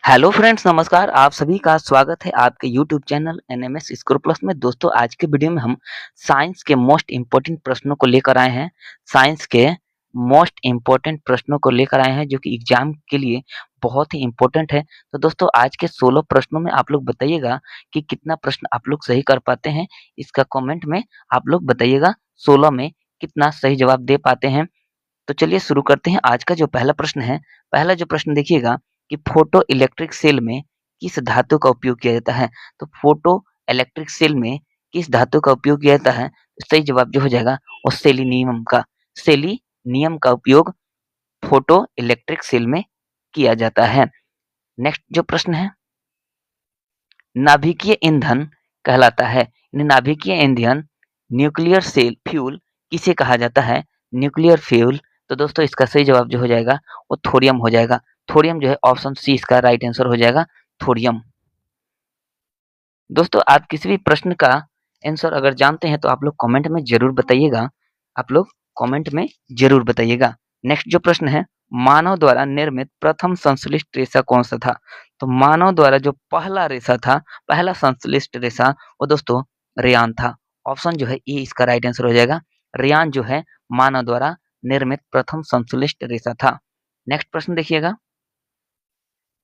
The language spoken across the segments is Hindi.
हेलो फ्रेंड्स नमस्कार, आप सभी का स्वागत है आपके YouTube channel NMS score plus में। दोस्तों आज के वीडियो में हम साइंस के मोस्ट इम्पोर्टेंट प्रश्नों को लेकर आए हैं। साइंस के मोस्ट इम्पोर्टेंट प्रश्नों को लेकर आए हैं जो कि एग्जाम के लिए बहुत ही इम्पोर्टेंट है। तो दोस्तों आज के 16 प्रश्नों में आप लोग बताइएगा कि कितना प्रश्न आप लोग सही कर पाते हैं। इसका कमेंट में आप लोग बताइएगा 16 में कितना सही जवाब दे पाते हैं। तो चलिए शुरू करते हैं आज का जो पहला प्रश्न है। पहला जो प्रश्न देखिएगा कि फोटो इलेक्ट्रिक सेल में किस धातु का उपयोग किया जाता है? तो फोटो इलेक्ट्रिक सेल में किस धातु का उपयोग किया जाता है? सही जवाब जो हो जाएगा वो सेलेनियम का। सेलेनियम का उपयोग फोटो इलेक्ट्रिक सेल में किया जाता है। नेक्स्ट जो प्रश्न है, नाभिकीय ईंधन कहलाता है। नाभिकीय ईंधन न्यूक्लियर सेल फ्यूल किसे कहा जाता है? Nuclear fuel. तो दोस्तों इसका सही जवाब जो हो जाएगा वो थोरियम हो जाएगा। थोरियम जो है ऑप्शन सी इसका राइट आंसर हो जाएगा, थोरियम। दोस्तों आप किसी भी प्रश्न का आंसर अगर जानते हैं तो आप लोग कमेंट में ज़रूर बताइएगा। आप लोग कमेंट में ज़रूर बताइएगा। नेक्स्ट जो प्रश्न है, मानव द्वारा निर्मित प्रथम संश्लिष्ट रेशा कौन-सा था? तो मानव द्वारा जो पहला रेशा था, पहला संश्लिष्ट रेशा वो दोस्तों रेयान था। ऑप्शन जो है ए इसका राइट आंसर हो जाएगा। रेयान जो है मानव द्वारा निर्मित प्रथम संश्लिष्ट रेशा था। नेक्स्ट प्रश्न देखिएगा,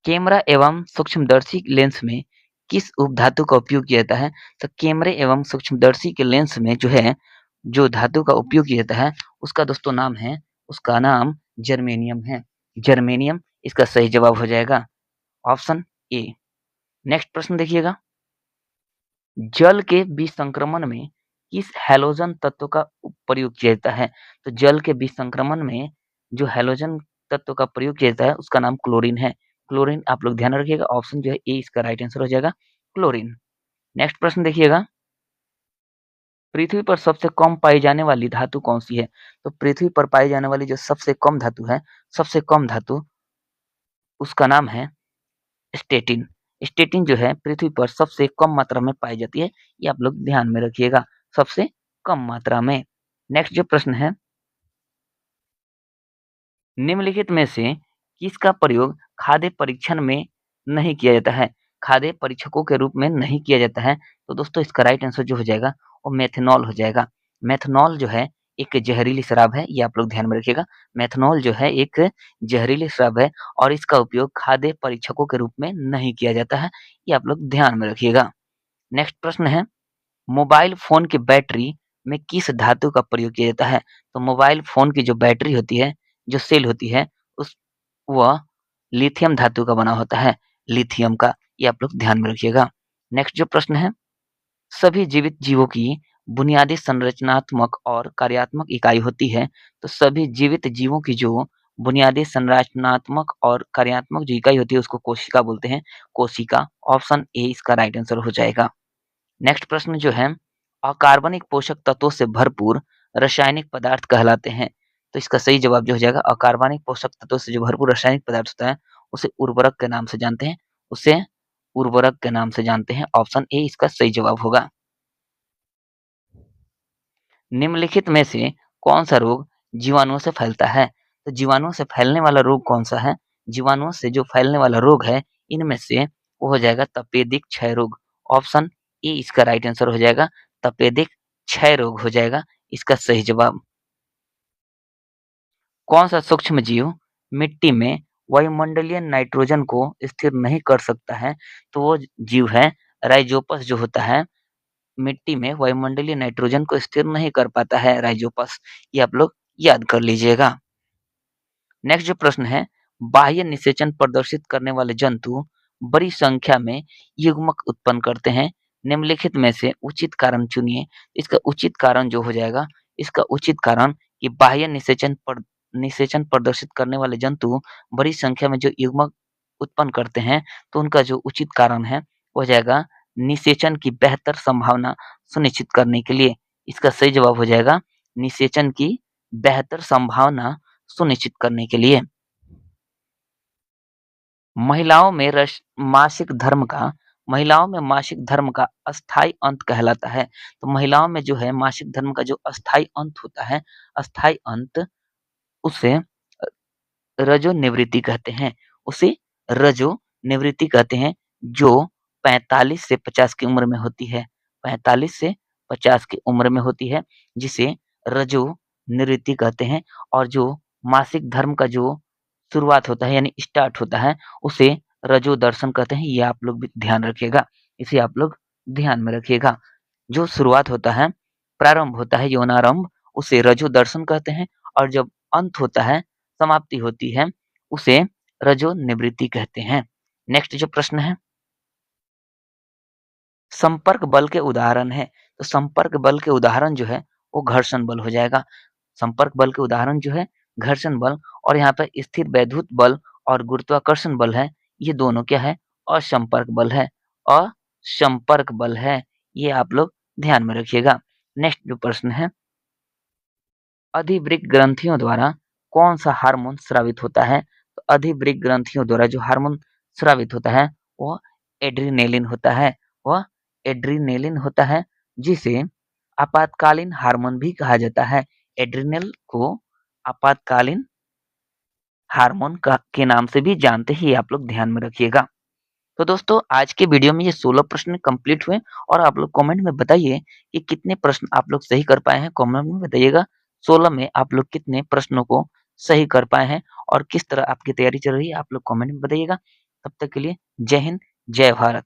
कैमरा एवं सूक्ष्मदर्शी लेंस में किस उपधातु का उपयोग किया जाता है? तो कैमरे एवं सूक्ष्मदर्शी के लेंस में जो है, जो धातु का उपयोग किया जाता है, उसका दोस्तों नाम है, उसका नाम जर्मेनियम है। जर्मेनियम इसका सही जवाब हो जाएगा, ऑप्शन ए। नेक्स्ट प्रश्न देखिएगा, जल के विसंक्रमण में किस हैलोजन तत्व का प्रयोग किया जाता है? तो जल के विसंक्रमण में जो हैलोजन तत्व का प्रयोग किया जाता है उसका नाम क्लोरीन है। क्लोरीन आप लोग ध्यान रखिएगा, ऑप्शन जो है ए इसका राइट आंसर हो जाएगा, क्लोरीन। नेक्स्ट प्रश्न देखिएगा, पृथ्वी पर सबसे कम पाई जाने वाली धातु कौन-सी है? तो पृथ्वी पर पाई जाने वाली जो सबसे कम धातु है, सबसे कम धातु उसका नाम है स्टेटिन। स्टेटिन जो है पृथ्वी पर सबसे कम मात्रा में पाई जाती है, ये आप लोग ध्यान में रखिएगा, सबसे कम मात्रा में। नेक्स्ट जो प्रश्न है, निम्नलिखित में से किसका प्रयोग खाद्य परीक्षण में नहीं किया जाता है? खाद्य परीक्षकों के रूप में नहीं किया जाता है, तो दोस्तों इसका राइट आंसर जो हो जाएगा वो मेथनॉल हो जाएगा। मेथनॉल जो है एक जहरीली शराब है, ये आप लोग ध्यान में रखिएगा। मेथनॉल जो है एक जहरीली शराब है और इसका उपयोग खाद्य परीक्षकों के रूप में नहीं किया जाता है, ये आप लोग ध्यान में रखिएगा। नेक्स्ट प्रश्न है, मोबाइल फ़ोन की बैटरी में किस धातु का प्रयोग किया जाता है? तो मोबाइल फ़ोन की जो बैटरी होती है, जो सेल होती है, उस वह लिथियम धातु का बना होता है, लिथियम का, ये आप लोग ध्यान में रखिएगा। नेक्स्ट जो प्रश्न है, सभी जीवित जीवों की बुनियादी संरचनात्मक और कार्यात्मक इकाई होती है, तो सभी जीवित जीवों की जो बुनियादी संरचनात्मक और कार्यात्मक जो इकाई होती है उसको कोशिका बोलते हैं, कोशिका। ऑप्शन ए इसका राइट आंसर हो जाएगा। नेक्स्ट प्रश्न जो है, अकार्बनिक पोषक तत्वों से भरपूर रासायनिक पदार्थ कहलाते हैं। तो इसका सही जवाब जो हो जाएगा, अकार्बनिक पोषक तत्वों से जो भरपूर रासायनिक पदार्थ होता है, उसे उर्वरक के नाम से जानते हैं। उसे उर्वरक के नाम से जानते हैं। ऑप्शन ए इसका सही जवाब होगा। निम्नलिखित में से कौन सा रोग जीवाणुओं से फैलता है? तो जीवाणुओं से फैलने वाला रोग कौन सा है? जीवाणुओं से जो फैलने वाला रोग है, इनमें से वो हो जाएगा तपेदिक क्षय रोग। ऑप्शन ए इसका राइट आंसर हो जाएगा, तपेदिक क्षय रोग हो जाएगा इसका सही जवाब। कौन सा सूक्ष्म जीव मिट्टी में वायुमंडलीय नाइट्रोजन को स्थिर नहीं कर सकता है? तो वो जीव है राइजोपस जो होता है, मिट्टी में वायुमंडलीय नाइट्रोजन को स्थिर नहीं कर पाता है राइजोपस, ये आप लोग याद कर लीजिएगा। नेक्स्ट जो प्रश्न है, बाह्य निषेचन प्रदर्शित करने वाले जंतु बड़ी संख्या में युग्मक उत्पन्न करते हैं। निम्नलिखित में से उचित कारण चुनिए। इसका उचित कारण जो हो जाएगा, इसका उचित कारण कि बाह्य निषेचन प्रदर्शित करने वाले जंतु बड़ी संख्या में जो युग्मक उत्पन्न करते हैं, तो उनका जो उचित कारण है वो हो जाएगा निषेचन की बेहतर संभावना सुनिश्चित करने के लिए। इसका सही जवाब हो जाएगा निषेचन की बेहतर संभावना सुनिश्चित करने के लिए। महिलाओं में महिलाओं में मासिक धर्म का अस्थायी अंत कहलाता है। तो महिलाओं में जो है मासिक धर्म का जो अस्थायी अंत होता है, अस्थायी अंत उसे रजोनिवृत्ति कहते हैं, उसे रजो निवृत्ति कहते हैं जो 45 से 50 की उम्र में होती है। 45 से 50 की उम्र में होती है, जिसे रजो निवृत्ति कहते हैं और जो मासिक धर्म का जो शुरुआत होता है यानी स्टार्ट होता है, उसे रजो दर्शन कहते हैं। ये आप लोग भी ध्यान रखिएगा, इसे आप लोग ध्यान में रखिएगा। जो शुरुआत होता है, प्रारंभ होता है यौनारंभ, उसे रजो दर्शन कहते हैं और जब अंत होता है, समाप्ति होती है, उसे रजो निवृत्ति कहते हैं। नेक्स्ट जो प्रश्न है, संपर्क बल के उदाहरण है। तो संपर्क बल के उदाहरण जो है, वो घर्षण बल हो जाएगा। संपर्क बल के उदाहरण जो है घर्षण बल, और यहाँ पे स्थिर वैद्युत बल और गुरुत्वाकर्षण बल है, ये दोनों क्या है? असंपर्क बल है। असंपर्क बल है, ये आप लोग ध्यान में रखिएगा। नेक्स्ट जो प्रश्न है, अधिवृक्क ग्रंथियों द्वारा कौन सा हार्मोन स्रावित होता है? तो अधिवृक्क ग्रंथियों द्वारा जो हार्मोन स्रावित होता है, वह एड्रीनेलिन होता है। वह एड्रीनेलिन होता है, जिसे आपातकालीन हार्मोन भी कहा जाता है। एड्रिनल को आपातकालीन हार्मोन का के नाम से भी जानते हैं, ये आप लोग ध्यान में रखिएगा। तो दोस्तों, आज के वीडियो में ये 16 प्रश्न कंप्लीट हुए और आप लोग कमेंट में बताइए कि कितने प्रश्न आप लोग सही कर पाए हैं। कमेंट में बताइएगा 16 में आप लोग कितने प्रश्नों को सही कर पाए हैं और किस तरह आपकी तैयारी चल रही है, आप लोग कमेंट में बताइएगा। तब तक के लिए जय हिंद, जय भारत।